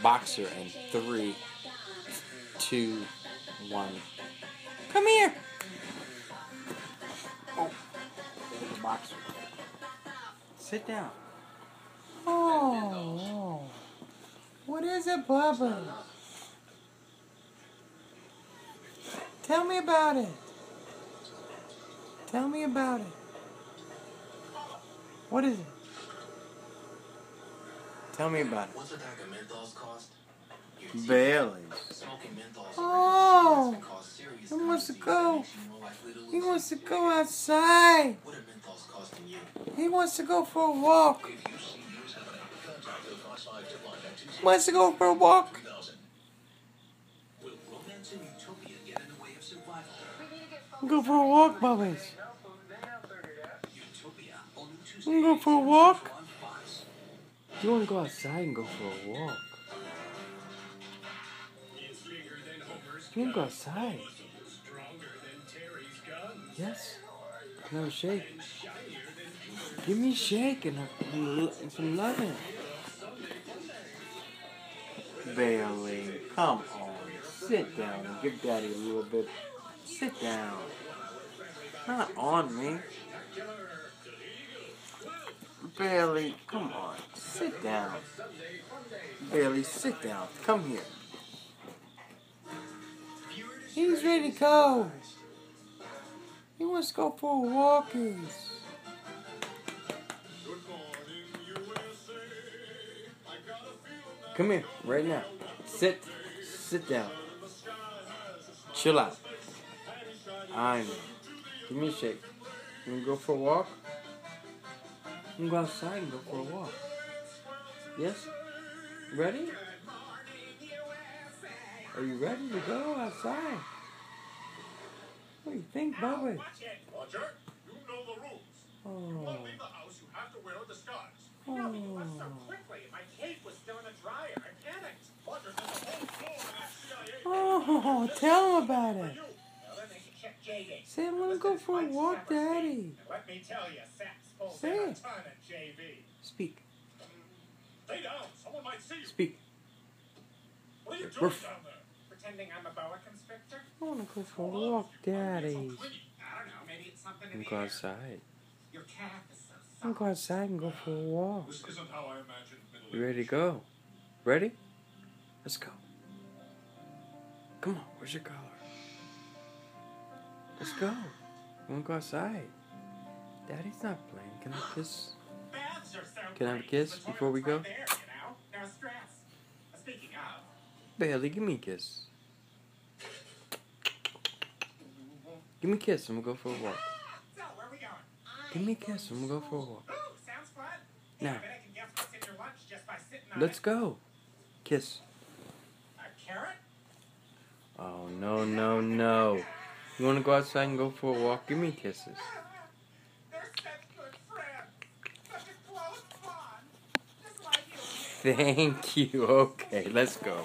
boxer in 3, 2, 1. Come here. Oh, there's a boxer. Sit down. Oh, what is it, Bubba? Tell me about it. Tell me about it. What is it? Tell me about it. What's a pack of menthols cost? Bailey. Oh, he wants to go. He wants to go outside. What are menthols costing you? He wants to go for a walk. He wants to go for a walk. Will romance and utopia get in the way of survival? Go for a walk, Bubbies. Utopia, only You can go for a walk. You want to go outside and go for a walk. You want to go outside. Yes. Have a shake. Give me a shake and some loving. Bailey, come on. Sit down and give Daddy a little bit. Sit down. Not on me. Bailey, come on. Sit down. Bailey, sit down. Come here. He's ready to go. He wants to go for walkies. Come here, right now. Sit down. Chill out. I know. Give me a shake. You wanna go for a walk? You can go outside and go for a walk. Yes? Ready? Are you ready to go outside? What do you think, Bubba? Roger, you know the rules. Oh. You won't leave the house, you have to wear a disguise. Oh. No, you left so quickly. My cape was still in the dryer. I panicked. Roger, there's a whole floor in that CIA. Oh, tell him about it. You. Well, then they should check JV. Say, I'm gonna go for a walk, Daddy. Let me tell you, Saps pulls Say in a it. ton at JV. Speak. Stay down. Someone might see you. Speak. What are you doing Ruff. down there? Pretending I'm a boa constrictor? I wanna go for a walk, Daddy. I don't know. Maybe it's something in I'm the go air. outside. Your calf is so I'm soft. go outside and go for a walk. This isn't how I imagined Middle You ready to go? Ready? Let's go. Come on, where's your collar? Let's go. You wanna go outside? Daddy's not playing. Can I kiss? Baths are so Can I have a great. kiss The before we toilet's go? right there, you know? No stress. Speaking of, Bailey, give me a kiss. Give me a kiss and we'll go for a walk. so where are we going? Give me a kiss and we'll go for a walk. Ooh, sounds fun. Now. I bet I can guess what's in your lunch just by sitting on Let's it. go. Kiss. A carrot? Oh, no, no, no. You want to go outside and go for a walk? Give me kisses. They're such good friends. Such a close bond. Just like you and me. Thank you. Okay, let's go.